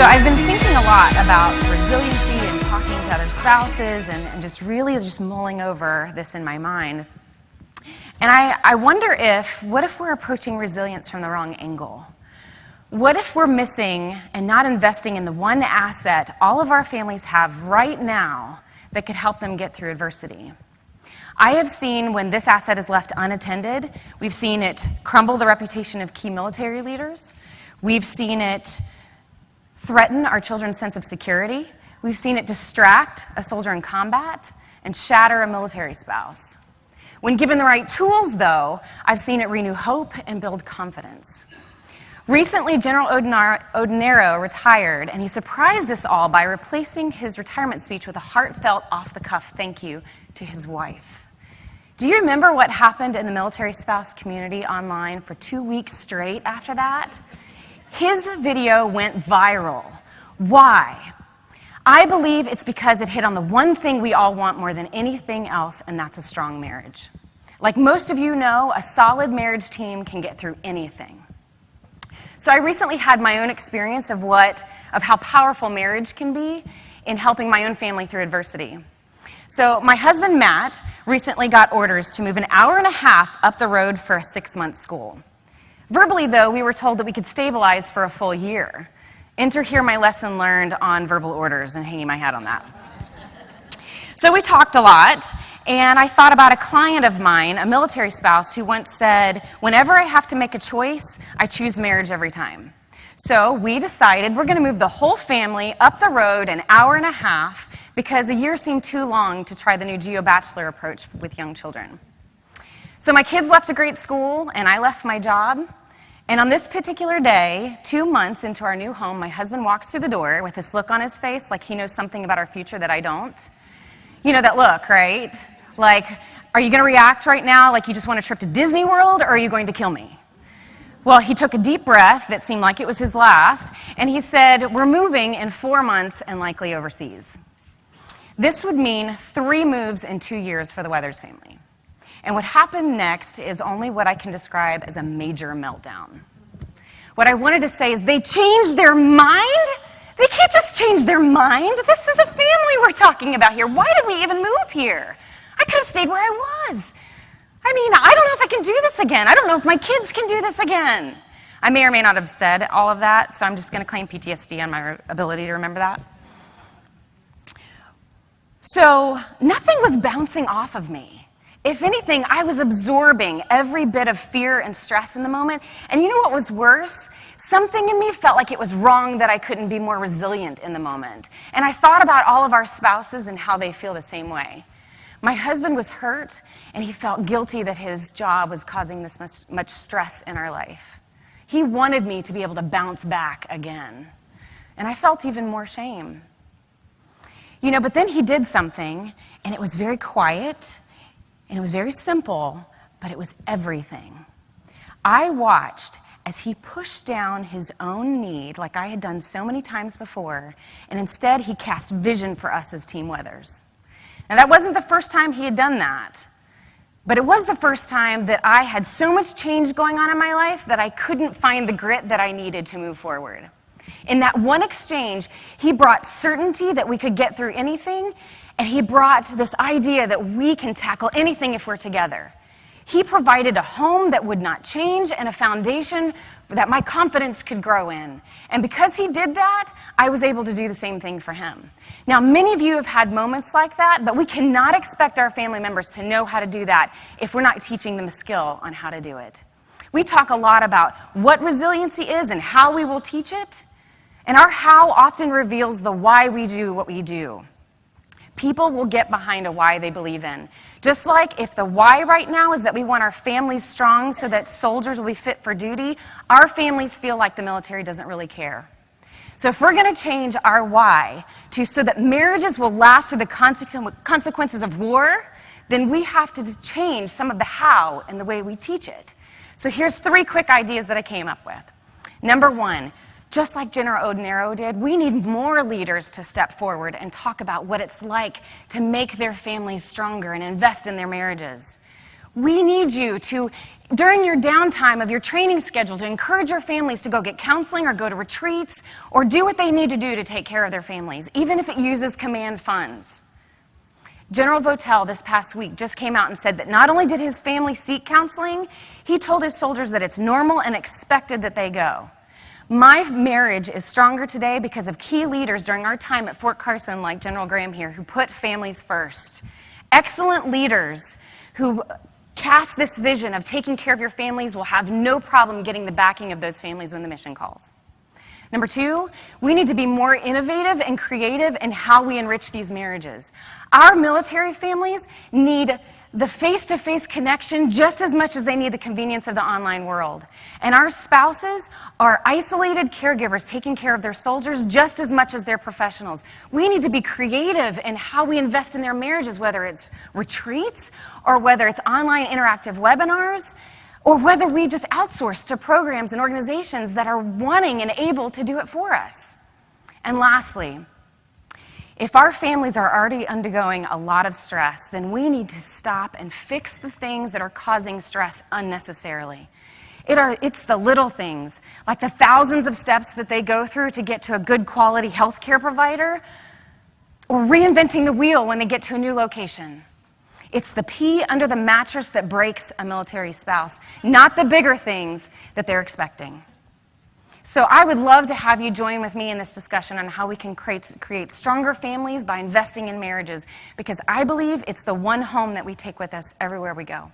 So I've been thinking a lot about resiliency and talking to other spouses and just really mulling over this in my mind. And I wonder what if we're approaching resilience from the wrong angle? What if we're missing and not investing in the one asset all of our families have right now that could help them get through adversity? I have seen when this asset is left unattended, we've seen it crumble the reputation of key military leaders. We've seen it threaten our children's sense of security. We've seen it distract a soldier in combat and shatter a military spouse. When given the right tools, though, I've seen it renew hope and build confidence. Recently, General Odinero retired, and he surprised us all by replacing his retirement speech with a heartfelt, off-the-cuff thank you to his wife. Do you remember what happened in the military spouse community online for 2 weeks straight after that? His video went viral. Why? I believe it's because it hit on the one thing we all want more than anything else, and that's a strong marriage. Like most of you know, a solid marriage team can get through anything. So I recently had my own experience of how powerful marriage can be in helping my own family through adversity. So my husband, Matt, recently got orders to move an hour and a half up the road for a 6-month school. Verbally, though, we were told that we could stabilize for a full year. Enter here my lesson learned on verbal orders and hanging my hat on that. So we talked a lot, and I thought about a client of mine, a military spouse, who once said, "Whenever I have to make a choice, I choose marriage every time." So we decided we're going to move the whole family up the road an hour and a half because a year seemed too long to try the new geo-bachelor approach with young children. So my kids left a great school, and I left my job. And on this particular day, 2 months into our new home, my husband walks through the door with this look on his face like he knows something about our future that I don't. You know that look, right? Like, are you going to react right now like you just want a trip to Disney World, or are you going to kill me? Well, he took a deep breath that seemed like it was his last, and he said, "We're moving in 4 months and likely overseas." This would mean 3 moves in 2 years for the Weathers family. And what happened next is only what I can describe as a major meltdown. What I wanted to say is they changed their mind? They can't just change their mind. This is a family we're talking about here. Why did we even move here? I could have stayed where I was. I mean, I don't know if I can do this again. I don't know if my kids can do this again. I may or may not have said all of that, so I'm just going to claim PTSD on my ability to remember that. So nothing was bouncing off of me. If anything, I was absorbing every bit of fear and stress in the moment. And you know what was worse? Something in me felt like it was wrong that I couldn't be more resilient in the moment. And I thought about all of our spouses and how they feel the same way. My husband was hurt, and he felt guilty that his job was causing this much stress in our life. He wanted me to be able to bounce back again. And I felt even more shame. You know, but then he did something, and it was very quiet, and it was very simple, but it was everything. I watched as he pushed down his own need, like I had done so many times before, and instead he cast vision for us as Team Weathers. Now, that wasn't the first time he had done that, but it was the first time that I had so much change going on in my life that I couldn't find the grit that I needed to move forward. In that one exchange, he brought certainty that we could get through anything, and he brought this idea that we can tackle anything if we're together. He provided a home that would not change and a foundation that my confidence could grow in. And because he did that, I was able to do the same thing for him. Now, many of you have had moments like that, but we cannot expect our family members to know how to do that if we're not teaching them a skill on how to do it. We talk a lot about what resiliency is and how we will teach it, and our how often reveals the why we do what we do. People will get behind a why they believe in. Just like if the why right now is that we want our families strong so that soldiers will be fit for duty, our families feel like the military doesn't really care. So if we're going to change our why so that marriages will last through the consequences of war, then we have to change some of the how and the way we teach it. So here's 3 quick ideas that I came up with. Number 1, just like General Odinero did, we need more leaders to step forward and talk about what it's like to make their families stronger and invest in their marriages. We need you to, during your downtime of your training schedule, to encourage your families to go get counseling or go to retreats or do what they need to do to take care of their families, even if it uses command funds. General Votel this past week just came out and said that not only did his family seek counseling, he told his soldiers that it's normal and expected that they go. My marriage is stronger today because of key leaders during our time at Fort Carson, like General Graham here, who put families first. Excellent leaders who cast this vision of taking care of your families will have no problem getting the backing of those families when the mission calls. Number two, we need to be more innovative and creative in how we enrich these marriages. Our military families need the face-to-face connection just as much as they need the convenience of the online world. And our spouses are isolated caregivers taking care of their soldiers just as much as they're professionals. We need to be creative in how we invest in their marriages, whether it's retreats or whether it's online interactive webinars, or whether we just outsource to programs and organizations that are wanting and able to do it for us. And lastly, if our families are already undergoing a lot of stress, then we need to stop and fix the things that are causing stress unnecessarily. It's the little things, like the thousands of steps that they go through to get to a good quality healthcare provider, or reinventing the wheel when they get to a new location. It's the pea under the mattress that breaks a military spouse, not the bigger things that they're expecting. So I would love to have you join with me in this discussion on how we can create stronger families by investing in marriages, because I believe it's the one home that we take with us everywhere we go.